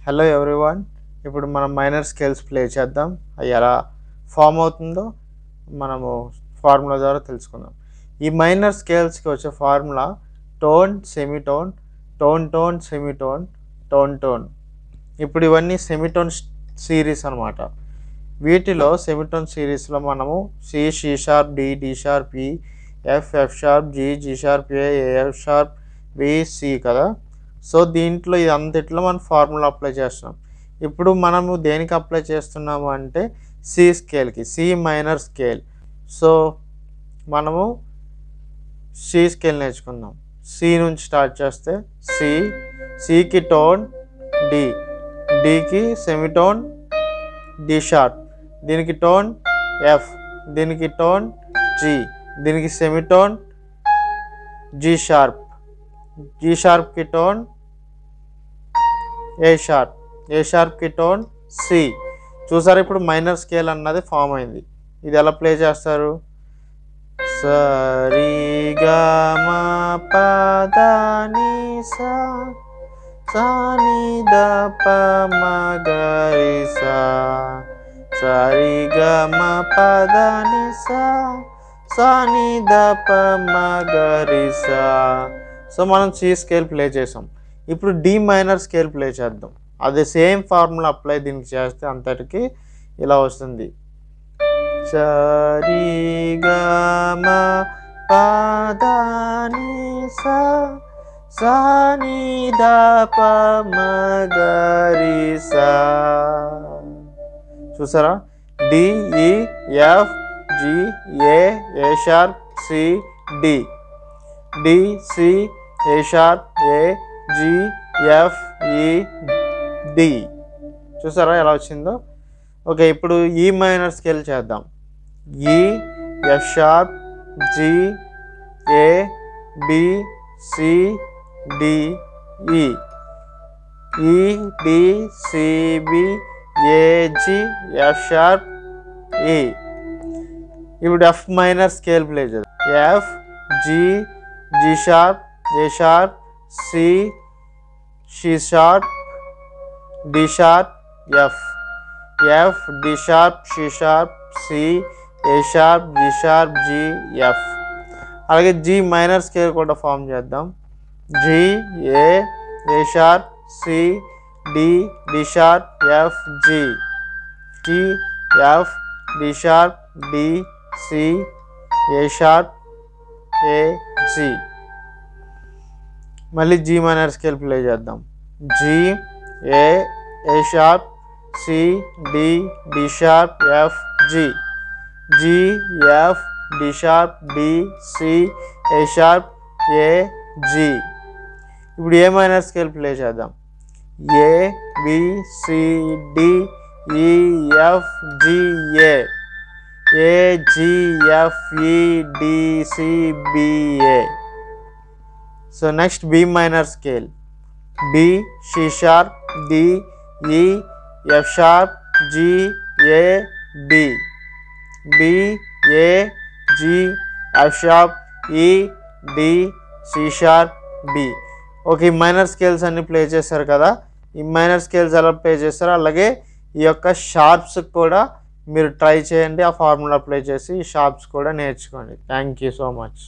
Hello everyone, ఇప్పుడు మనం minor scales play చేద్దాం. అవి ఎలా ఫామ్ అవుతుందో మనము ఫార్ములా ద్వారా తెలుసుకుందాం. ఈ మైనర్ స్కేల్స్కి వచ్చే formula tone, semitone, tone tone, semitone, tone tone. ఇప్పుడు ఇవన్నీ సెమీటోన్ సిరీస్ అనమాట. వీటిలో సెమీటోన్ సిరీస్లో మనము C, C sharp, D, D sharp, E, F, F sharp, G, G sharp, A, F sharp, B, C కదా. సో దీంట్లో ఇది అంతట్లో మనం ఫార్ములా అప్లై చేస్తున్నాం. ఇప్పుడు మనము దేనికి అప్లై చేస్తున్నాము అంటే సి స్కేల్కి, సి మైనర్ స్కేల్. సో మనము సి స్కేల్ నేర్చుకుందాం. సి నుంచి స్టార్ట్ చేస్తే సి, సికి టోన్ డి, డికి సెమీటోన్ డి షార్ప్, దీనికి టోన్ ఎఫ్, దీనికి టోన్ జి, దీనికి సెమీటోన్ జి షార్ప్, జి షార్ప్కి టోన్ ఏ షార్ప్, ఏ షార్ప్కి టోన్ సి. చూసారు, ఇప్పుడు మైనర్ స్కేల్ అన్నది ఫామ్ అయింది. ఇది ఎలా ప్లే చేస్తారు? సరి గా మా ప ద ని సా, సా ని ద ప మ గ రి సా, సరి గా మా ప ద ని సా, సా ని ద ప మ గ రి సా. సో మనం సి స్కేల్ ప్లే చేసాం. ఇప్పుడు డి మైనర్ స్కేల్ ప్లే చేద్దాం. అదే సేమ్ ఫార్ములా అప్లై దీనికి చేస్తే అంతటికి ఇలా వస్తుంది. సరి గా మా ప ద ని సా, సా ని ద ప మ గ రి సా. చూసారా? D, E, F, G, A, A sharp, C, D, D, C, A sharp, A, G, F, E, D. చూసారా ఎలా వచ్చిందో? ఓకే, ఇప్పుడు ఈ మైనర్ స్కేల్ చేద్దాం. E, F sharp, G, A, B, C, D, E, E, D, C, B, A, G, F sharp, E. ఇప్పుడు F minor scale play చేద్దాం. F, G, G sharp, A sharp, C, C sharp, D sharp, F, F, D sharp, C sharp, C, A sharp, G sharp, G, F. అలాగే G minor scale కూడా form చేద్దాం. G, A, A sharp, C, D, D sharp, F, G, G, F, D sharp, D, C, A sharp, A, G. మళ్ళీ G minor scale play చేద్దాం. G, A, A sharp, C, D, D sharp, F, G, G, F, D sharp, D, C, A sharp, A, G. ఇప్పుడు A minor scale play చేద్దాం. A, B, C, D, E, F, G, A, A, G, F, E, D, C, B, A. So next B minor scale. B, C sharp, D, E, F sharp, G, A, D, B, A, G, F sharp, E, D, C sharp, B. Okay, ఈ minor scales అన్ని play చేస్తారు కదా. ఈ minor scales ఎలా play చేస్తారో అలాగే ఈ యొక్క షార్ప్స్ కూడా మీరు ట్రై చేయండి. ఆ ఫార్ములా అప్లై చేసి ఈ షార్ప్స్ కూడా నేర్చుకోండి. Thank you so much.